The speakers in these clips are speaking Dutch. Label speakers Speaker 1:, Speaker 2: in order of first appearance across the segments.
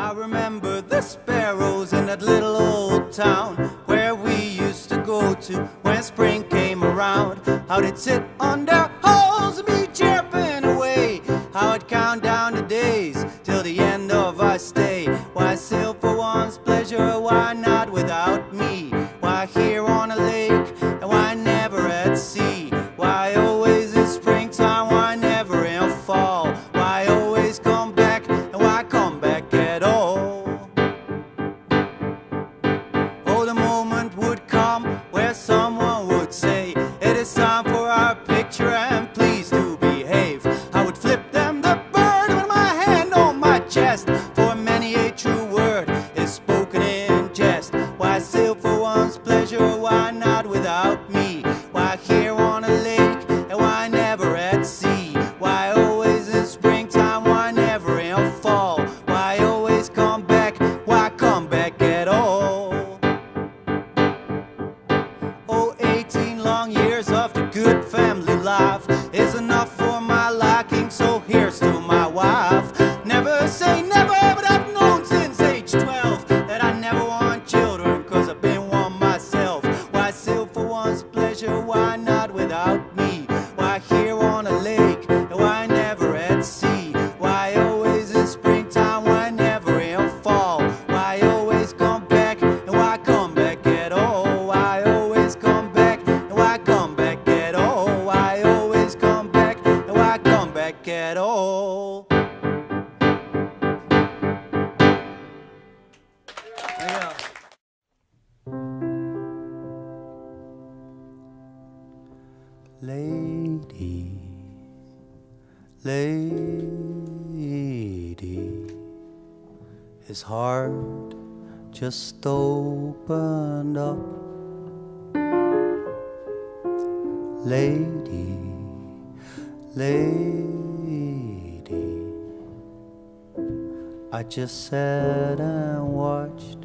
Speaker 1: I remember the sparrows in that little old town where we used to go to when spring came around. How they'd sit on their holes and be chirping away. How I'd count down the days till the end of our stay. Why sail for one's pleasure, why not without me? Why here on a lake and why never at sea? Why always in springtime, why never in fall? Why always come back and why come back at all? Oh, the moment would come where someone would say, it is time for our picture and please do behave. I would flip them the bird with my hand on my chest, for many a true word is spoken in jest. Why sail for one's pleasure, why not without me? Why here on a lake and why never at sea? Why always in springtime, why never in fall? Why always come back, why come back at all? Oh, 18 long years of the good family life is enough for my liking, so here's to my wife. Never say never, but I've known since age 12 that I never want children, cause I've been one myself. Why sail for one's pleasure, why not without me? Why here on a lake, and why never at sea? Why always in springtime, why never in fall? Why always come back, and why come back at all? Why always come back, and why come back at all? Why always come back, and why come back at all? Yeah. Lady, lady, his heart just opened up. Lady, lady, I just sat and watched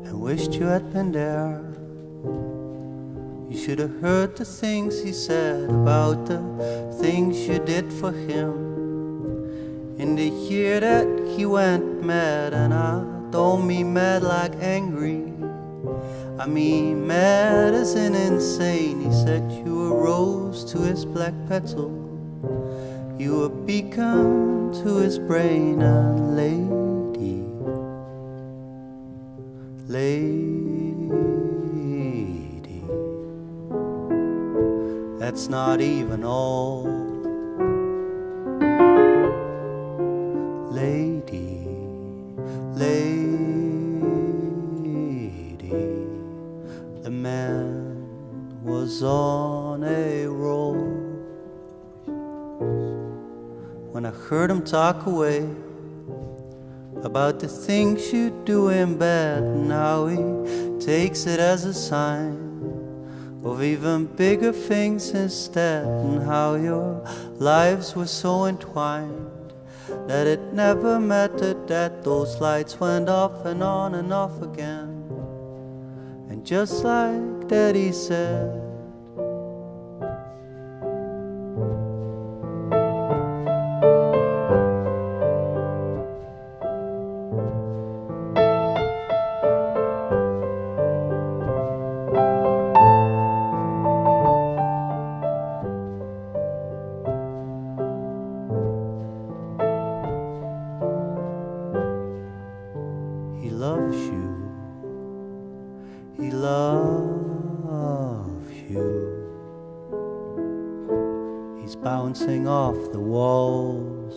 Speaker 1: and wished you had been there. You should have heard the things he said about the things you did for him in the year that he went mad. And I don't mean mad like angry, I mean mad as in insane. He said you were rose to his black petal, you were beacon to his brain. And lady, lady, that's not even all. Lady, lady, the man was on a roll. When I heard him talk away about the things you do in bed, and how he takes it as a sign of even bigger things instead, and how your lives were so entwined that it never mattered that those lights went off and on and off again. And just like Daddy said, he loves you, he loves you. He's bouncing off the walls.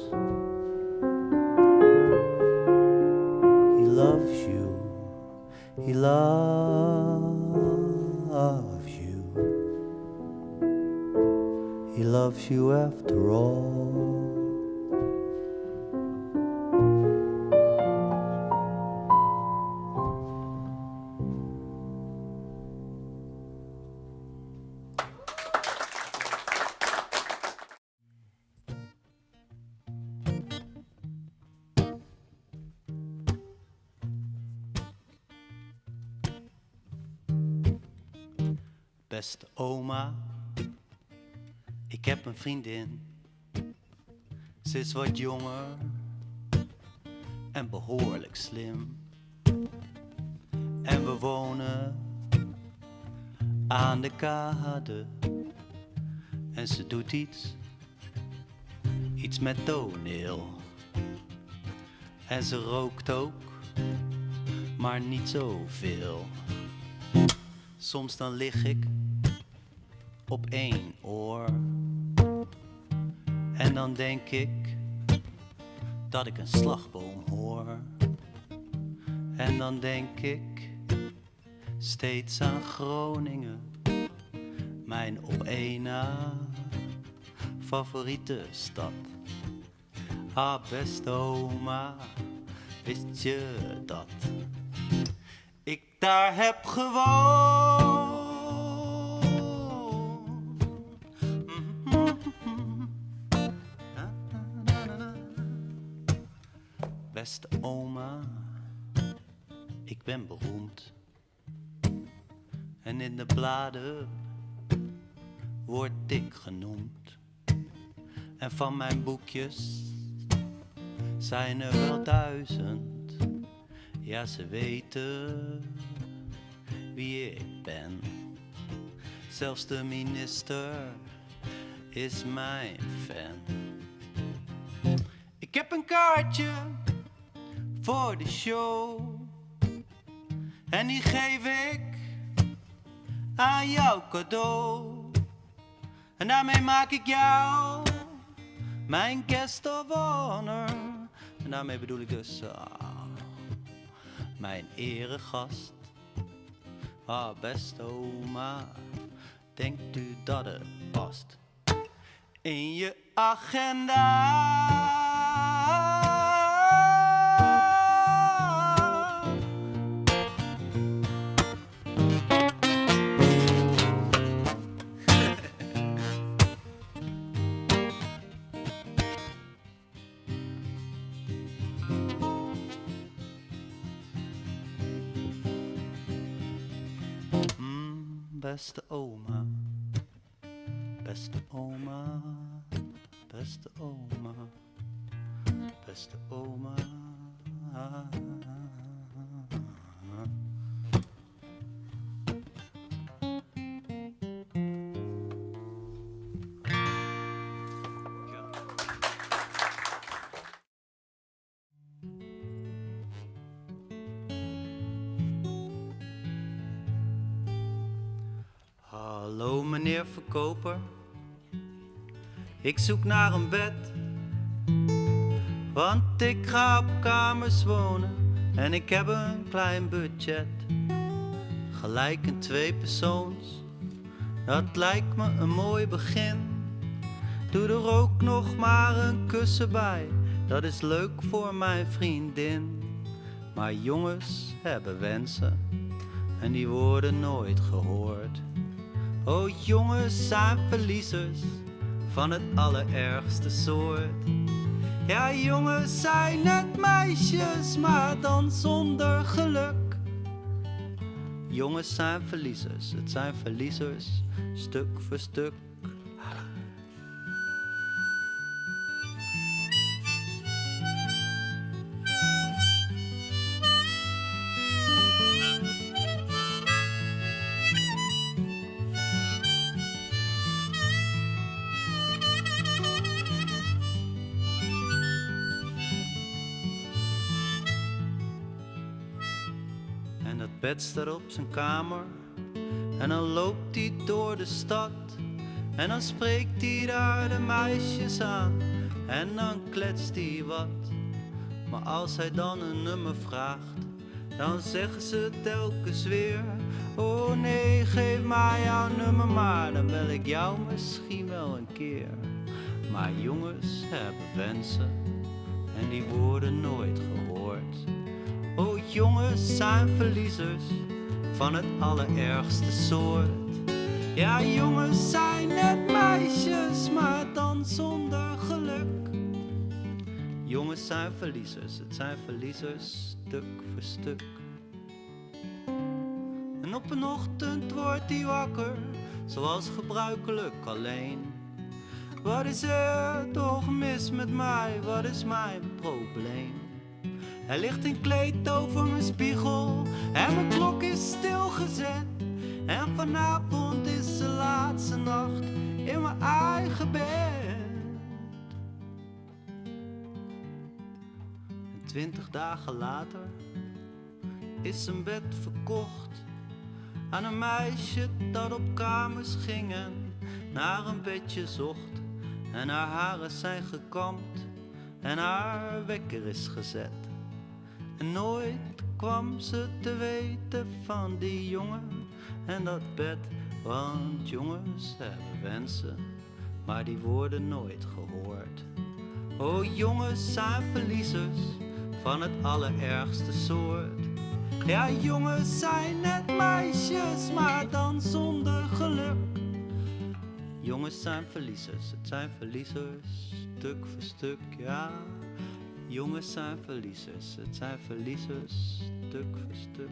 Speaker 1: He loves you, he loves you. He loves you after all. Beste oma, ik heb een vriendin. Ze is wat jonger en behoorlijk slim. En we wonen aan de kade. En ze doet iets met toneel. En ze rookt ook, maar niet zoveel. Soms dan lig ik op één oor. En dan denk ik dat ik een slagboom hoor. En dan denk ik steeds aan Groningen, mijn op één na favoriete stad. Ah, beste oma, wist je dat ik daar heb gewoond? Beste oma, ik ben beroemd. En in de bladen word ik genoemd. En van mijn boekjes zijn er wel 1000. Ja, ze weten wie ik ben. Zelfs de minister is mijn fan. Ik heb een kaartje voor de show. En die geef ik aan jou cadeau. En daarmee maak ik jou mijn guest of honor. En daarmee bedoel ik dus mijn eregast. Ah, beste oma, denkt u dat het past in je agenda? Beste oma, beste oma, beste oma, beste oma. Hallo meneer verkoper, ik zoek naar een bed. Want ik ga op kamers wonen en ik heb een klein budget. Gelijk een 2-persoons, dat lijkt me een mooi begin. Doe er ook nog maar een kussen bij, dat is leuk voor mijn vriendin. Maar jongens hebben wensen en die worden nooit gehoord. Oh, jongens zijn verliezers van het allerergste soort. Ja, jongens zijn net meisjes, maar dan zonder geluk. Jongens zijn verliezers, het zijn verliezers, stuk voor stuk. En dat bed staat op zijn kamer. En dan loopt hij door de stad. En dan spreekt hij daar de meisjes aan. En dan kletst hij wat. Maar als hij dan een nummer vraagt, dan zeggen ze telkens weer: oh nee, geef mij jouw nummer maar, dan bel ik jou misschien wel een keer. Maar jongens hebben wensen en die worden nooit gehoord. Oh, jongens zijn verliezers van het allerergste soort. Ja, jongens zijn net meisjes, maar dan zonder geluk. Jongens zijn verliezers, het zijn verliezers, stuk voor stuk. En op een ochtend wordt hij wakker, zoals gebruikelijk alleen. Wat is er toch mis met mij, wat is mijn probleem? Er ligt een kleed over mijn spiegel en mijn klok is stilgezet. En vanavond is de laatste nacht in mijn eigen bed. En 20 dagen later is een bed verkocht aan een meisje dat op kamers ging en naar een bedje zocht. En haar haren zijn gekamd en haar wekker is gezet. En nooit kwam ze te weten van die jongen en dat bed. Want jongens hebben wensen, maar die worden nooit gehoord. Oh, jongens zijn verliezers van het allerergste soort. Ja, jongens zijn net meisjes, maar dan zonder geluk. Jongens zijn verliezers, het zijn verliezers, stuk voor stuk, ja. Jongens zijn verliezers, het zijn verliezers, stuk voor stuk.